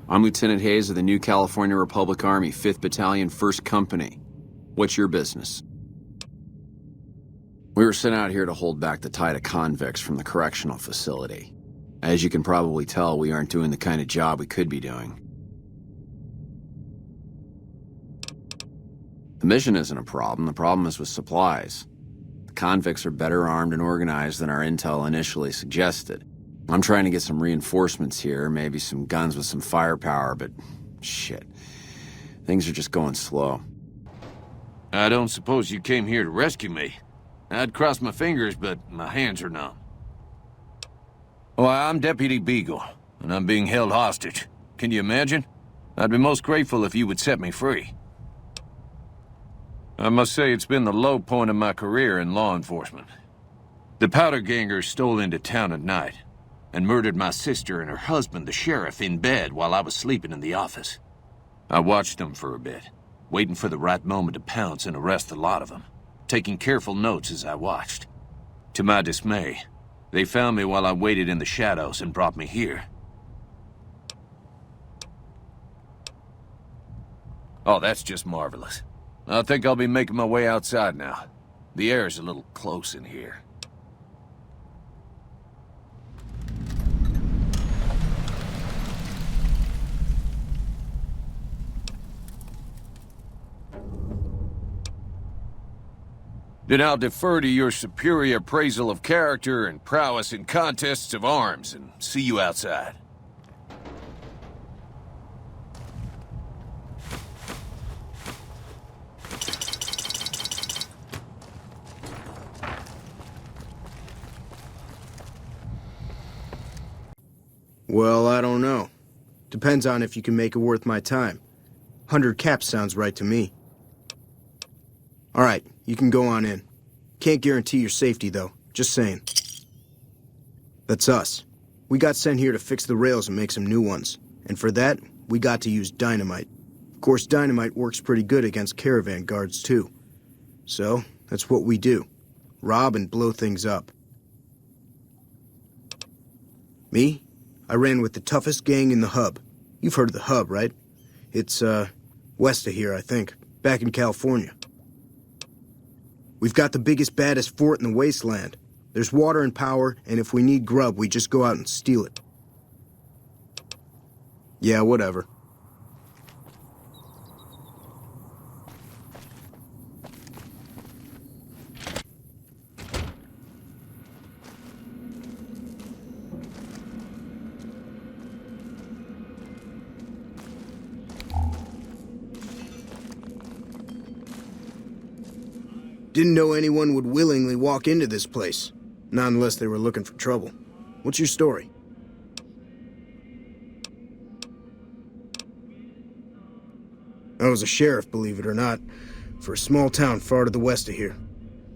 I'm Lieutenant Hayes of the New California Republic Army, 5th Battalion, 1st Company. What's your business? We were sent out here to hold back the tide of convicts from the correctional facility. As you can probably tell, we aren't doing the kind of job we could be doing. The mission isn't a problem. The problem is with supplies. The convicts are better armed and organized than our intel initially suggested. I'm trying to get some reinforcements here, maybe some guns with some firepower, but shit. Things are just going slow. I don't suppose you came here to rescue me. I'd cross my fingers, but my hands are numb. Well, I'm Deputy Beagle, and I'm being held hostage. Can you imagine? I'd be most grateful if you would set me free. I must say it's been the low point of my career in law enforcement. The powder gangers stole into town at night and murdered my sister and her husband, the sheriff, in bed while I was sleeping in the office. I watched them for a bit, waiting for the right moment to pounce and arrest the lot of them, taking careful notes as I watched. To my dismay, they found me while I waited in the shadows and brought me here. Oh, that's just marvelous. I think I'll be making my way outside now. The air's a little close in here. Then I'll defer to your superior appraisal of character and prowess in contests of arms, and see you outside. Well, I don't know. Depends on if you can make it worth my time. 100 caps sounds right to me. All right, you can go on in. Can't guarantee your safety, though. Just saying. That's us. We got sent here to fix the rails and make some new ones. And for that, we got to use dynamite. Of course, dynamite works pretty good against caravan guards, too. So, that's what we do. Rob and blow things up. Me? I ran with the toughest gang in the hub. You've heard of the hub, right? It's, west of here, I think. Back in California. We've got the biggest, baddest fort in the wasteland. There's water and power, and if we need grub, we just go out and steal it. Yeah, whatever. Didn't know anyone would willingly walk into this place. Not unless they were looking for trouble. What's your story? I was a sheriff, believe it or not, for a small town far to the west of here.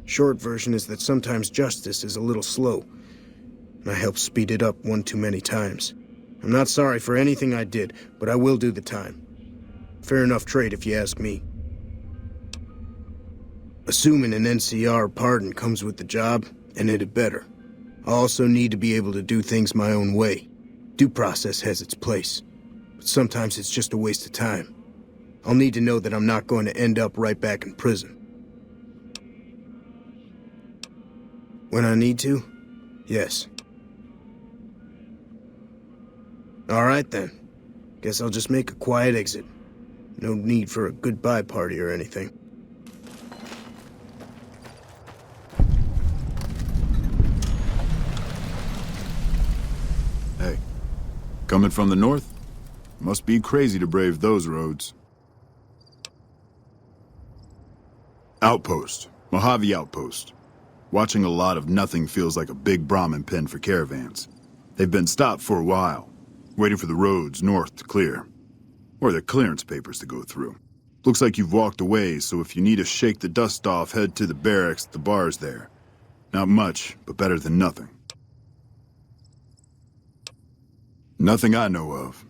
Short version is that sometimes justice is a little slow, and I helped speed it up one too many times. I'm not sorry for anything I did, but I will do the time. Fair enough trade if you ask me. Assuming an NCR pardon comes with the job, and it had better. I also need to be able to do things my own way. Due process has its place, but sometimes it's just a waste of time. I'll need to know that I'm not going to end up right back in prison. When I need to? Yes. All right then. Guess I'll just make a quiet exit. No need for a goodbye party or anything. Hey, coming from the north? Must be crazy to brave those roads. Outpost. Mojave Outpost. Watching a lot of nothing feels like a big Brahmin pen for caravans. They've been stopped for a while, waiting for the roads north to clear. Or their clearance papers to go through. Looks like you've walked away, so if you need to shake the dust off, head to the barracks at the bars there. Not much, but better than nothing. Nothing I know of.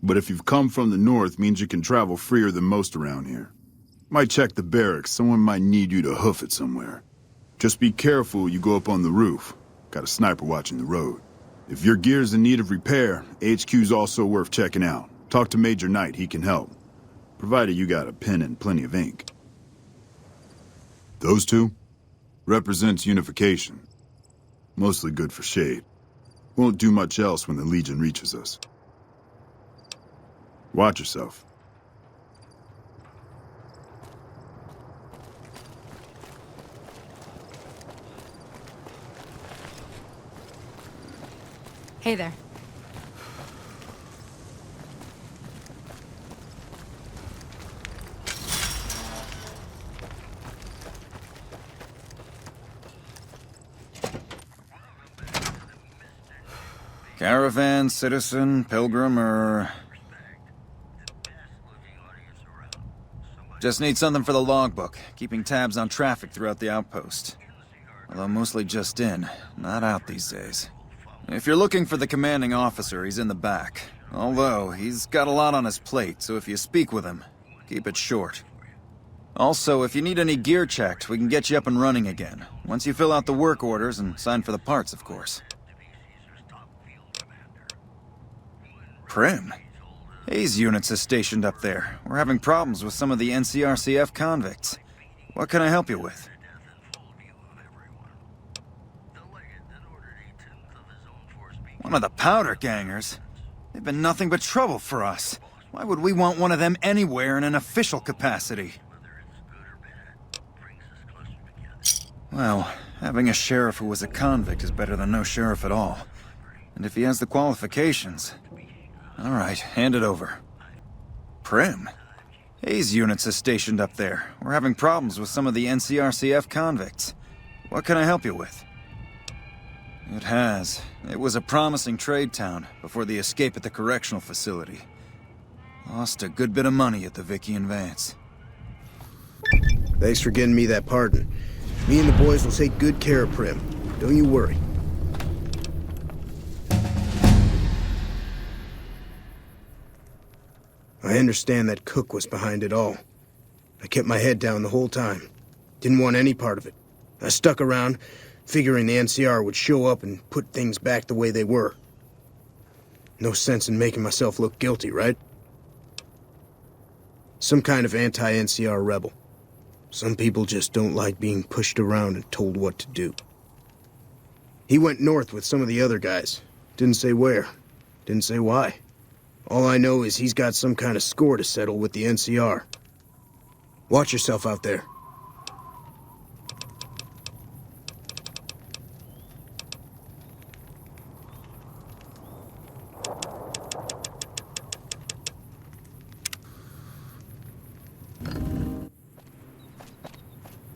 But if you've come from the north, means you can travel freer than most around here. Might check the barracks, someone might need you to hoof it somewhere. Just be careful you go up on the roof. Got a sniper watching the road. If your gear's in need of repair, HQ's also worth checking out. Talk to Major Knight, he can help. Provided you got a pen and plenty of ink. Those two? Represents unification. Mostly good for shade. Won't do much else when the Legion reaches us. Watch yourself. Hey there. Caravan, citizen, pilgrim, or... Just need something for the logbook, keeping tabs on traffic throughout the outpost. Although mostly just in, not out these days. If you're looking for the commanding officer, he's in the back. Although, he's got a lot on his plate, so if you speak with him, keep it short. Also, if you need any gear checked, we can get you up and running again. Once you fill out the work orders and sign for the parts, of course. Primm? Hayes units is stationed up there. We're having problems with some of the NCRCF convicts. What can I help you with? One of the powder gangers? They've been nothing but trouble for us. Why would we want one of them anywhere in an official capacity? Well, having a sheriff who was a convict is better than no sheriff at all. And if he has the qualifications... All right, hand it over. Primm? Hayes units is stationed up there. We're having problems with some of the NCRCF convicts. What can I help you with? It has. It was a promising trade town before the escape at the correctional facility. Lost a good bit of money at the Vicky and Vance. Thanks for getting me that pardon. Me and the boys will take good care of Primm. Don't you worry. I understand that Cook was behind it all. I kept my head down the whole time. Didn't want any part of it. I stuck around, figuring the NCR would show up and put things back the way they were. No sense in making myself look guilty, right? Some kind of anti-NCR rebel. Some people just don't like being pushed around and told what to do. He went north with some of the other guys. Didn't say where. Didn't say why. All I know is he's got some kind of score to settle with the NCR. Watch yourself out there.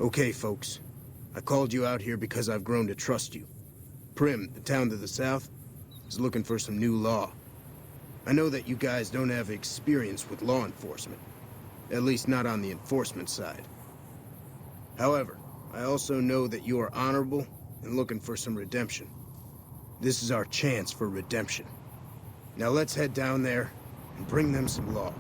Okay, folks. I called you out here because I've grown to trust you. Primm, the town to the south, is looking for some new law. I know that you guys don't have experience with law enforcement. At least not on the enforcement side. However, I also know that you are honorable and looking for some redemption. This is our chance for redemption. Now let's head down there and bring them some law.